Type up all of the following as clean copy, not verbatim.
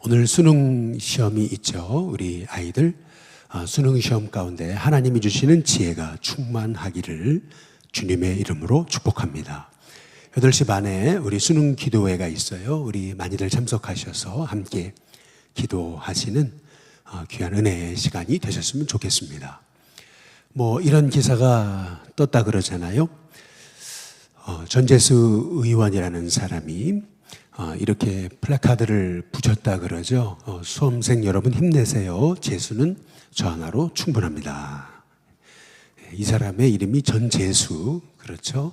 오늘 수능 시험이 있죠. 우리 아이들 수능 시험 가운데 하나님이 주시는 지혜가 충만하기를 주님의 이름으로 축복합니다. 8시 반에 우리 수능 기도회가 있어요. 우리 많이들 참석하셔서 함께 기도하시는 귀한 은혜의 시간이 되셨으면 좋겠습니다. 이런 기사가 떴다 그러잖아요. 전재수 의원이라는 사람이 이렇게 플래카드를 붙였다 그러죠. 수험생 여러분 힘내세요. 재수는 저 하나로 충분합니다. 이 사람의 이름이 전재수, 그렇죠?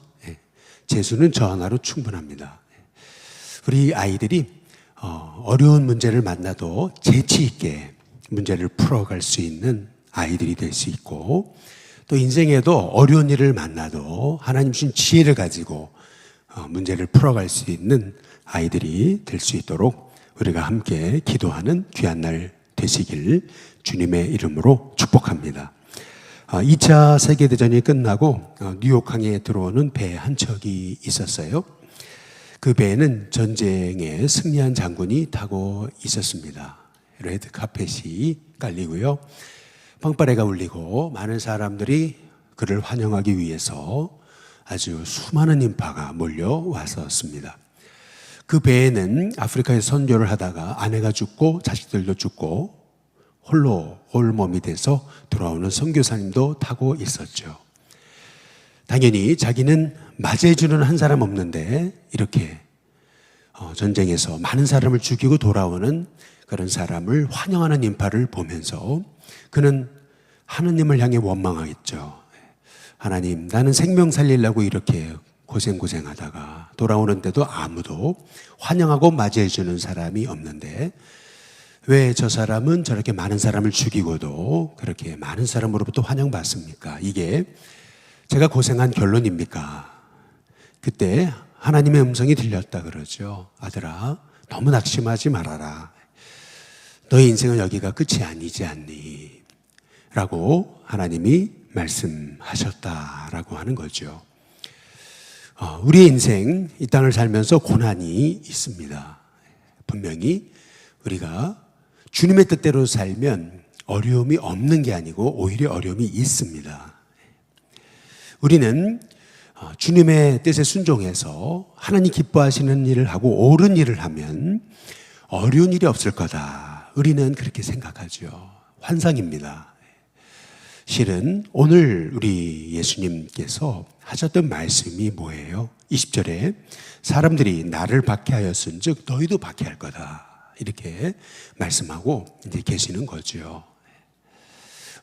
재수는 저 하나로 충분합니다. 우리 아이들이 어려운 문제를 만나도 재치 있게 문제를 풀어갈 수 있는 아이들이 될 수 있고, 또 인생에도 어려운 일을 만나도 하나님 주신 지혜를 가지고 문제를 풀어갈 수 있는 아이들이 될 수 있도록 우리가 함께 기도하는 귀한 날 되시길 주님의 이름으로 축복합니다. 2차 세계대전이 끝나고 뉴욕항에 들어오는 배 한 척이 있었어요. 그 배에는 전쟁에 승리한 장군이 타고 있었습니다. 레드 카펫이 깔리고요, 빵빠레가 울리고 많은 사람들이 그를 환영하기 위해서 아주 수많은 인파가 몰려왔었습니다. 그 배에는 아프리카에 선교를 하다가 아내가 죽고 자식들도 죽고 홀로 홀몸이 돼서 돌아오는 선교사님도 타고 있었죠. 당연히 자기는 맞이해주는 한 사람 없는데 이렇게 전쟁에서 많은 사람을 죽이고 돌아오는 그런 사람을 환영하는 인파를 보면서 그는 하느님을 향해 원망하겠죠. 하나님, 나는 생명 살리려고 이렇게 고생하다가 돌아오는데도 아무도 환영하고 맞이해주는 사람이 없는데 왜 저 사람은 저렇게 많은 사람을 죽이고도 그렇게 많은 사람으로부터 환영받습니까? 이게 제가 고생한 결론입니까? 그때 하나님의 음성이 들렸다 그러죠. 아들아, 너무 낙심하지 말아라. 너의 인생은 여기가 끝이 아니지 않니? 라고 하나님이 말씀하셨다라고 하는 거죠. 우리의 인생, 이 땅을 살면서 고난이 있습니다. 분명히 우리가 주님의 뜻대로 살면 어려움이 없는 게 아니고 오히려 어려움이 있습니다. 우리는 주님의 뜻에 순종해서 하나님 기뻐하시는 일을 하고 옳은 일을 하면 어려운 일이 없을 거다. 우리는 그렇게 생각하죠. 환상입니다. 실은 오늘 우리 예수님께서 하셨던 말씀이 뭐예요? 20절에 사람들이 나를 박해하였은 즉 너희도 박해할 거다. 이렇게 말씀하고 이제 계시는 거죠.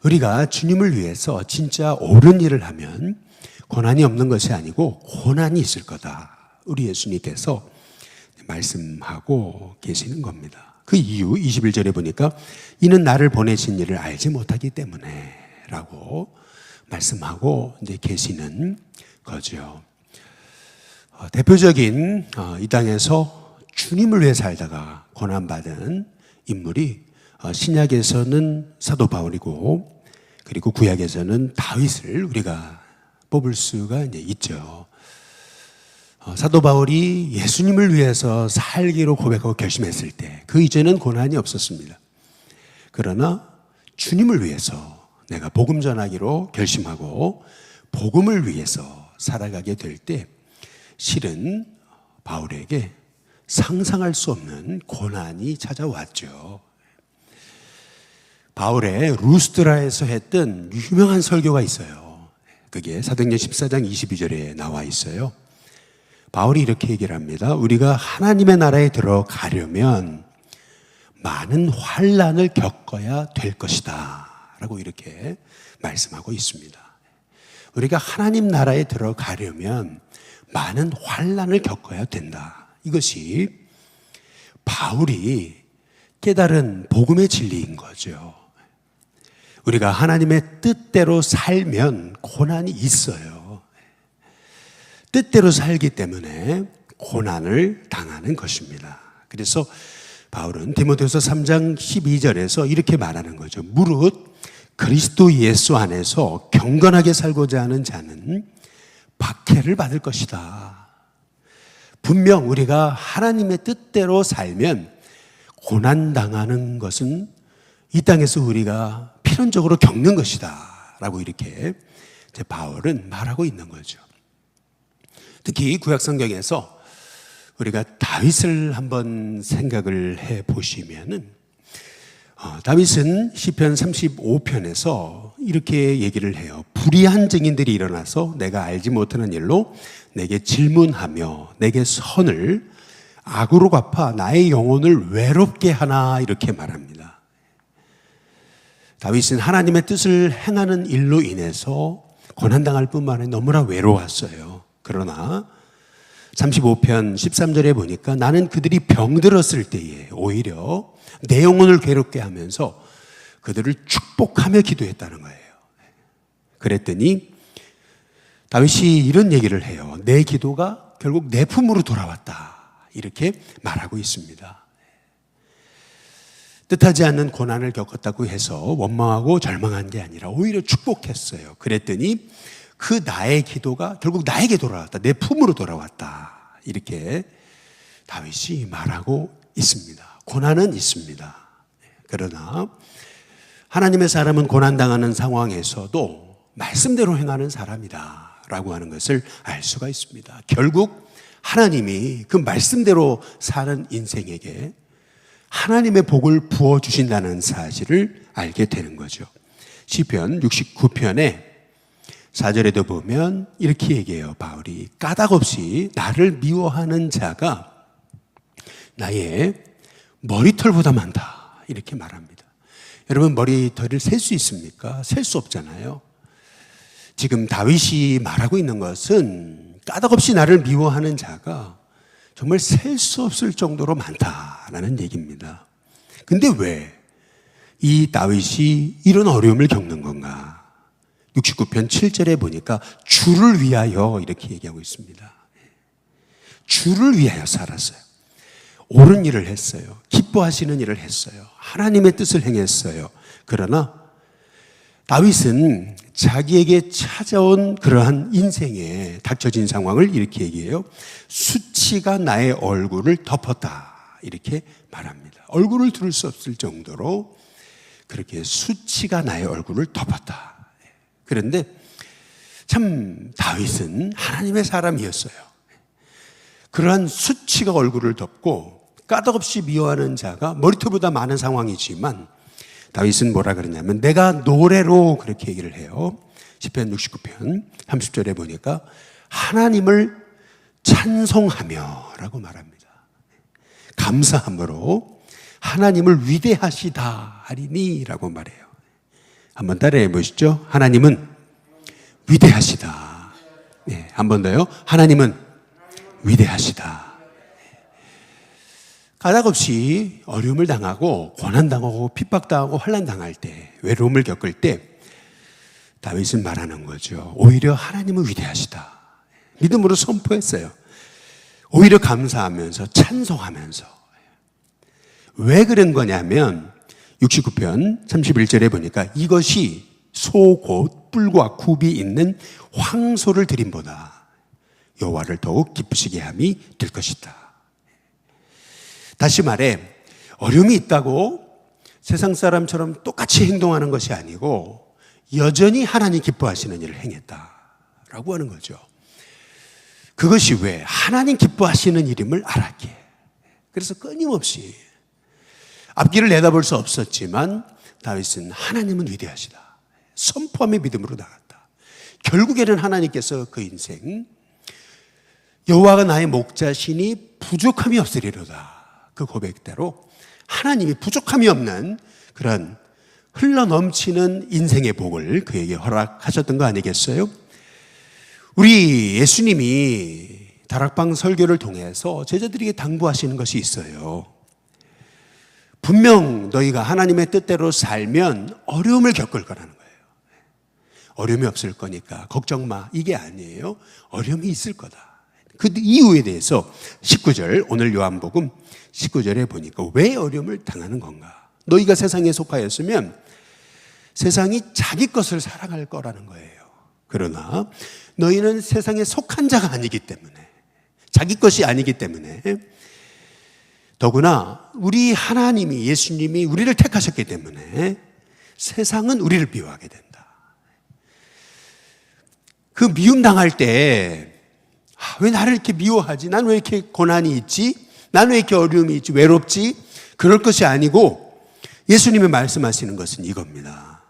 우리가 주님을 위해서 진짜 옳은 일을 하면 고난이 없는 것이 아니고 고난이 있을 거다. 우리 예수님께서 말씀하고 계시는 겁니다. 그 이유 21절에 보니까 이는 나를 보내신 이를 알지 못하기 때문에 라고 말씀하고 이제 계시는 거죠. 대표적인 이 땅에서 주님을 위해 살다가 고난받은 인물이 신약에서는 사도 바울이고 그리고 구약에서는 다윗을 우리가 뽑을 수가 이제 있죠. 사도 바울이 예수님을 위해서 살기로 고백하고 결심했을 때 그 이전엔 고난이 없었습니다. 그러나 주님을 위해서 내가 복음 전하기로 결심하고 복음을 위해서 살아가게 될 때 실은 바울에게 상상할 수 없는 고난이 찾아왔죠. 바울의 루스드라에서 했던 유명한 설교가 있어요. 그게 사도행전 14장 22절에 나와 있어요. 바울이 이렇게 얘기를 합니다. 우리가 하나님의 나라에 들어가려면 많은 환난을 겪어야 될 것이다 라고 이렇게 말씀하고 있습니다. 우리가 하나님 나라에 들어가려면 많은 환난을 겪어야 된다. 이것이 바울이 깨달은 복음의 진리인 거죠. 우리가 하나님의 뜻대로 살면 고난이 있어요. 뜻대로 살기 때문에 고난을 당하는 것입니다. 그래서 바울은 디모데후서 3장 12절에서 이렇게 말하는 거죠. 무릇 그리스도 예수 안에서 경건하게 살고자 하는 자는 박해를 받을 것이다. 분명 우리가 하나님의 뜻대로 살면 고난당하는 것은 이 땅에서 우리가 필연적으로 겪는 것이다 라고 이렇게 바울은 말하고 있는 거죠. 특히 구약성경에서 우리가 다윗을 한번 생각을 해 보시면은 다윗은 시편 35편에서 이렇게 얘기를 해요. 불의한 증인들이 일어나서 내가 알지 못하는 일로 내게 질문하며 내게 선을 악으로 갚아 나의 영혼을 외롭게 하나 이렇게 말합니다. 다윗은 하나님의 뜻을 행하는 일로 인해서 고난당할 뿐만 아니라 너무나 외로웠어요. 그러나 35편 13절에 보니까 나는 그들이 병들었을 때에 오히려 내 영혼을 괴롭게 하면서 그들을 축복하며 기도했다는 거예요. 그랬더니 다윗이 이런 얘기를 해요. 내 기도가 결국 내 품으로 돌아왔다. 이렇게 말하고 있습니다. 뜻하지 않는 고난을 겪었다고 해서 원망하고 절망한 게 아니라 오히려 축복했어요. 그랬더니 그 나의 기도가 결국 나에게 돌아왔다. 내 품으로 돌아왔다. 이렇게 다윗이 말하고 있습니다. 고난은 있습니다. 그러나 하나님의 사람은 고난당하는 상황에서도 말씀대로 행하는 사람이다 라고 하는 것을 알 수가 있습니다. 결국 하나님이 그 말씀대로 사는 인생에게 하나님의 복을 부어주신다는 사실을 알게 되는 거죠. 시편 69편에 4절에도 보면 이렇게 얘기해요. 바울이 까닭없이 나를 미워하는 자가 나의 머리털보다 많다 이렇게 말합니다. 여러분 머리털을 셀 수 있습니까? 셀 수 없잖아요. 지금 다윗이 말하고 있는 것은 까닭없이 나를 미워하는 자가 정말 셀 수 없을 정도로 많다라는 얘기입니다. 근데 왜 이 다윗이 이런 어려움을 겪는 건가? 69편 7절에 보니까 주를 위하여 이렇게 얘기하고 있습니다. 주를 위하여 살았어요. 옳은 일을 했어요. 기뻐하시는 일을 했어요. 하나님의 뜻을 행했어요. 그러나 다윗은 자기에게 찾아온 그러한 인생에 닥쳐진 상황을 이렇게 얘기해요. 수치가 나의 얼굴을 덮었다. 이렇게 말합니다. 얼굴을 들을 수 없을 정도로 그렇게 수치가 나의 얼굴을 덮었다. 그런데 참 다윗은 하나님의 사람이었어요. 그러한 수치가 얼굴을 덮고 까닭없이 미워하는 자가 머리털보다 많은 상황이지만 다윗은 뭐라 그러냐면 내가 노래로 그렇게 얘기를 해요. 시편 69편 30절에 보니까 하나님을 찬송하며 라고 말합니다. 감사함으로 하나님을 위대하시다 하리니 라고 말해요. 한번 따라해 보시죠. 하나님은 위대하시다. 네, 한 번 더요. 하나님은 위대하시다. 까닭없이 어려움을 당하고 고난당하고 핍박당하고 환난당할 때 외로움을 겪을 때 다윗은 말하는 거죠. 오히려 하나님은 위대하시다. 믿음으로 선포했어요. 오히려 감사하면서 찬송하면서. 왜 그런 거냐면 69편 31절에 보니까 이것이 소 곧 뿔과 굽이 있는 황소를 드림보다 여호와를 더욱 기쁘시게 함이 될 것이다. 다시 말해 어려움이 있다고 세상 사람처럼 똑같이 행동하는 것이 아니고 여전히 하나님 기뻐하시는 일을 행했다라고 하는 거죠. 그것이 왜 하나님 기뻐하시는 일임을 알았기에. 그래서 끊임없이 앞길을 내다볼 수 없었지만 다윗은 하나님은 위대하시다. 선포함의 믿음으로 나갔다. 결국에는 하나님께서 그 인생 여호와가 나의 목자시니 부족함이 없으리로다. 그 고백대로 하나님이 부족함이 없는 그런 흘러넘치는 인생의 복을 그에게 허락하셨던 거 아니겠어요? 우리 예수님이 다락방 설교를 통해서 제자들에게 당부하시는 것이 있어요. 분명 너희가 하나님의 뜻대로 살면 어려움을 겪을 거라는 거예요. 어려움이 없을 거니까 걱정 마. 이게 아니에요. 어려움이 있을 거다. 그 이유에 대해서 19절 오늘 요한복음 19절에 보니까 왜 어려움을 당하는 건가? 너희가 세상에 속하였으면 세상이 자기 것을 사랑할 거라는 거예요. 그러나 너희는 세상에 속한 자가 아니기 때문에 자기 것이 아니기 때문에 더구나 우리 하나님이, 예수님이 우리를 택하셨기 때문에 세상은 우리를 미워하게 된다. 그 미움 당할 때 왜 나를 이렇게 미워하지? 난 왜 이렇게 고난이 있지? 난 왜 이렇게 어려움이 있지? 외롭지? 그럴 것이 아니고 예수님이 말씀하시는 것은 이겁니다.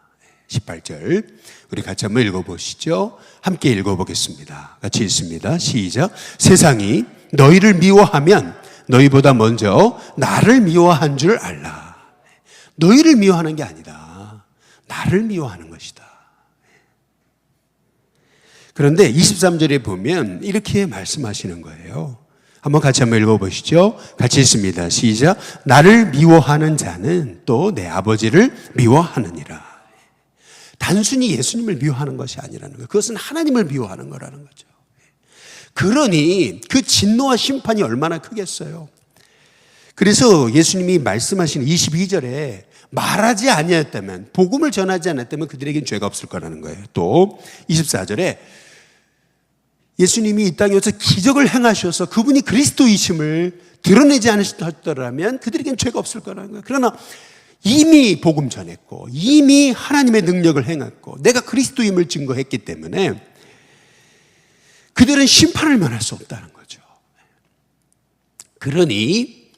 18절 우리 같이 한번 읽어보시죠. 함께 읽어보겠습니다. 같이 읽습니다. 시작. 세상이 너희를 미워하면 너희보다 먼저 나를 미워한 줄 알라. 너희를 미워하는 게 아니다. 나를 미워하는 것이다. 그런데 23절에 보면 이렇게 말씀하시는 거예요. 한번 같이 한번 읽어보시죠. 같이 읽습니다. 시작. 나를 미워하는 자는 또 내 아버지를 미워하느니라. 단순히 예수님을 미워하는 것이 아니라는 거예요. 그것은 하나님을 미워하는 거라는 거죠. 그러니 그 진노와 심판이 얼마나 크겠어요. 그래서 예수님이 말씀하시는 22절에 말하지 아니하였다면, 복음을 전하지 않았다면 그들에겐 죄가 없을 거라는 거예요. 또 24절에 예수님이 이 땅에 오셔서 기적을 행하셔서 그분이 그리스도이심을 드러내지 않으셨더라면 그들에겐 죄가 없을 거라는 거예요. 그러나 이미 복음 전했고 이미 하나님의 능력을 행했고 내가 그리스도임을 증거했기 때문에 그들은 심판을 면할 수 없다는 거죠. 그러니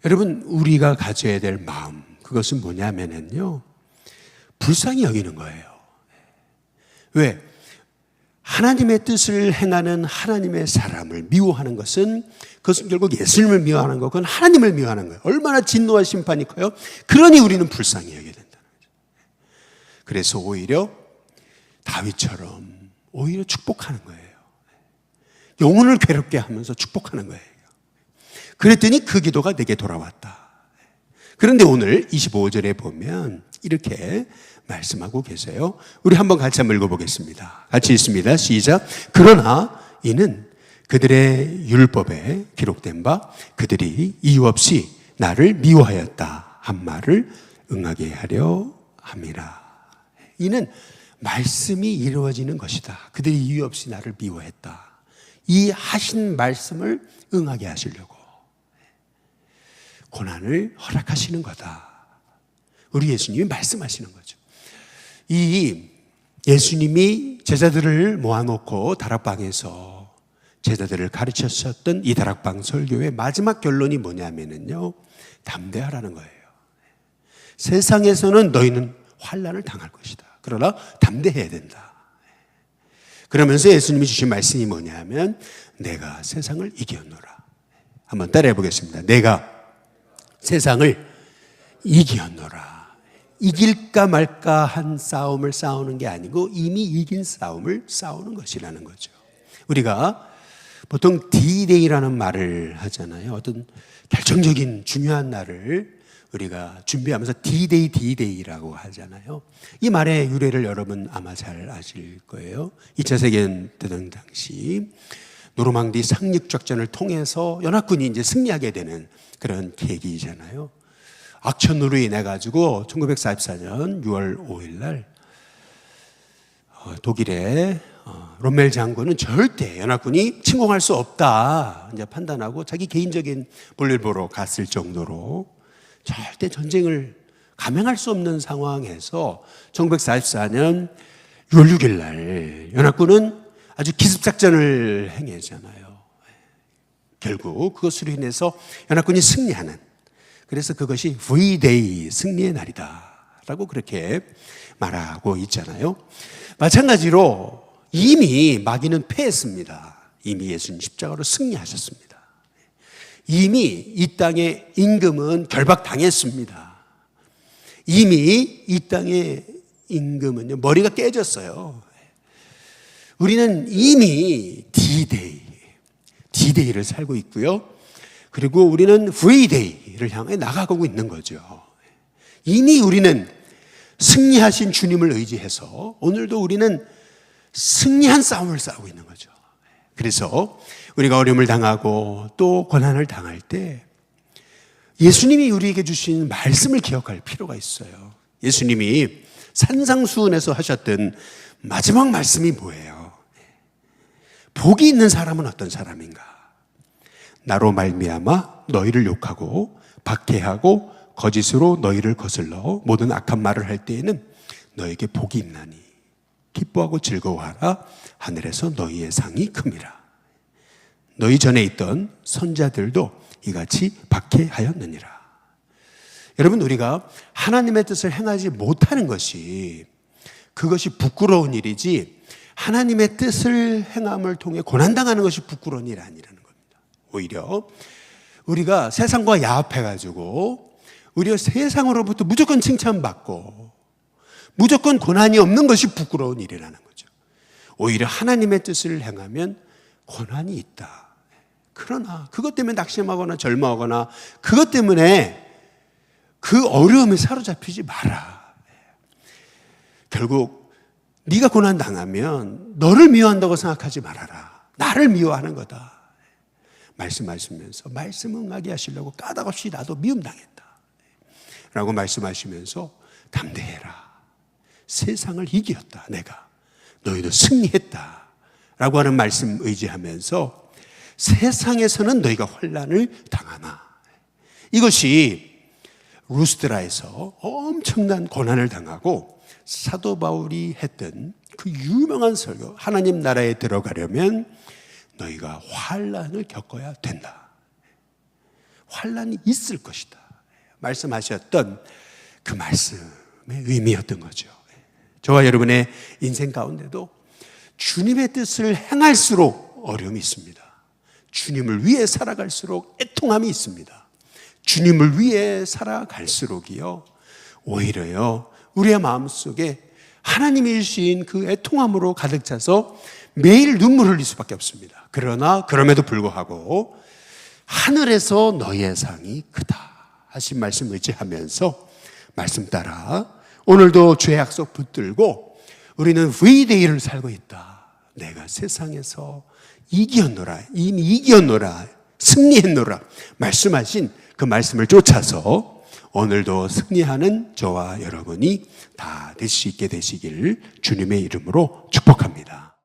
여러분, 우리가 가져야 될 마음, 그것은 뭐냐면요, 불쌍히 여기는 거예요. 왜? 하나님의 뜻을 행하는 하나님의 사람을 미워하는 것은, 그것은 결국 예수님을 미워하는 거, 그건 하나님을 미워하는 거예요. 얼마나 진노와 심판이 커요? 그러니 우리는 불쌍히 여겨야 된다는 거죠. 그래서 오히려 다윗처럼 오히려 축복하는 거예요. 영혼을 괴롭게 하면서 축복하는 거예요. 그랬더니 그 기도가 내게 돌아왔다. 그런데 오늘 25절에 보면 이렇게 말씀하고 계세요. 우리 한번 같이 한번 읽어보겠습니다. 같이 읽습니다. 시작. 그러나 이는 그들의 율법에 기록된 바 그들이 이유 없이 나를 미워하였다 한 말을 응하게 하려 함이라. 이는 말씀이 이루어지는 것이다. 그들이 이유 없이 나를 미워했다. 이 하신 말씀을 응하게 하시려고 고난을 허락하시는 거다. 우리 예수님이 말씀하시는 거죠. 이 예수님이 제자들을 모아놓고 다락방에서 제자들을 가르치셨던 이 다락방 설교의 마지막 결론이 뭐냐면요, 담대하라는 거예요. 세상에서는 너희는 환난을 당할 것이다. 그러나 담대해야 된다. 그러면서 예수님이 주신 말씀이 뭐냐면 내가 세상을 이겼노라. 한번 따라해 보겠습니다. 내가 세상을 이겼노라. 이길까 말까 한 싸움을 싸우는 게 아니고 이미 이긴 싸움을 싸우는 것이라는 거죠. 우리가 보통 D-Day라는 말을 하잖아요. 어떤 결정적인 중요한 날을 우리가 준비하면서 D-Day, D-Day라고 하잖아요. 이 말의 유래를 여러분 아마 잘 아실 거예요. 2차 세계대전 당시 노르망디 상륙작전을 통해서 연합군이 이제 승리하게 되는 그런 계기잖아요. 악천후로 인해 가지고 1944년 6월 5일 날 독일의 롬멜 장군은 절대 연합군이 침공할 수 없다 이제 판단하고 자기 개인적인 볼일 보러 갔을 정도로 절대 전쟁을 감행할 수 없는 상황에서 1944년 6월 6일 날 연합군은 아주 기습작전을 행했잖아요. 결국 그것으로 인해서 연합군이 승리하는, 그래서 그것이 V-Day, 승리의 날이다 라고 그렇게 말하고 있잖아요. 마찬가지로 이미 마귀는 패했습니다. 이미 예수님 십자가로 승리하셨습니다. 이미 이 땅의 임금은 결박당했습니다. 이미 이 땅의 임금은요, 머리가 깨졌어요. 우리는 이미 D-Day를 살고 있고요. 그리고 우리는 V-Day를 향해 나가고 있는 거죠. 이미 우리는 승리하신 주님을 의지해서 오늘도 우리는 승리한 싸움을 싸우고 있는 거죠. 그래서 우리가 어려움을 당하고 또 고난을 당할 때 예수님이 우리에게 주신 말씀을 기억할 필요가 있어요. 예수님이 산상수훈에서 하셨던 마지막 말씀이 뭐예요? 복이 있는 사람은 어떤 사람인가? 나로 말미암아 너희를 욕하고 박해하고 거짓으로 너희를 거슬러 모든 악한 말을 할 때에는 너에게 복이 있나니 기뻐하고 즐거워하라. 하늘에서 너희의 상이 큼이라. 너희 전에 있던 선자들도 이같이 박해하였느니라. 여러분, 우리가 하나님의 뜻을 행하지 못하는 것이 그것이 부끄러운 일이지 하나님의 뜻을 행함을 통해 고난당하는 것이 부끄러운 일이 아니라는 겁니다. 오히려 우리가 세상과 야합해가지고 우리가 세상으로부터 무조건 칭찬받고 무조건 고난이 없는 것이 부끄러운 일이라는 거죠. 오히려 하나님의 뜻을 행하면 고난이 있다. 그러나 그것 때문에 낙심하거나 절망하거나 그것 때문에 그 어려움에 사로잡히지 마라. 결국 네가 고난 당하면 너를 미워한다고 생각하지 말아라. 나를 미워하는 거다. 말씀하시면서 말씀 응하게 하시려고 까닭없이 나도 미움 당했다 라고 말씀하시면서 담대해라. 세상을 이겼다. 내가 너희도 승리했다 라고 하는 말씀 의지하면서 세상에서는 너희가 환난을 당하나. 이것이 루스드라에서 엄청난 고난을 당하고 사도 바울이 했던 그 유명한 설교, 하나님 나라에 들어가려면 너희가 환난을 겪어야 된다. 환난이 있을 것이다. 말씀하셨던 그 말씀의 의미였던 거죠. 저와 여러분의 인생 가운데도 주님의 뜻을 행할수록 어려움이 있습니다. 주님을 위해 살아갈수록 애통함이 있습니다. 주님을 위해 살아갈수록이요, 오히려요, 우리의 마음속에 하나님이 주신 그 애통함으로 가득 차서 매일 눈물 흘릴 수밖에 없습니다. 그러나 그럼에도 불구하고 하늘에서 너희의 상이 크다 하신 말씀 의지하면서 말씀 따라 오늘도 주의 약속 붙들고 우리는 V-Day를 살고 있다. 내가 세상에서 이기었노라, 이미 이기었노라, 승리했노라 말씀하신 그 말씀을 쫓아서 오늘도 승리하는 저와 여러분이 다 될 수 있게 되시길 주님의 이름으로 축복합니다.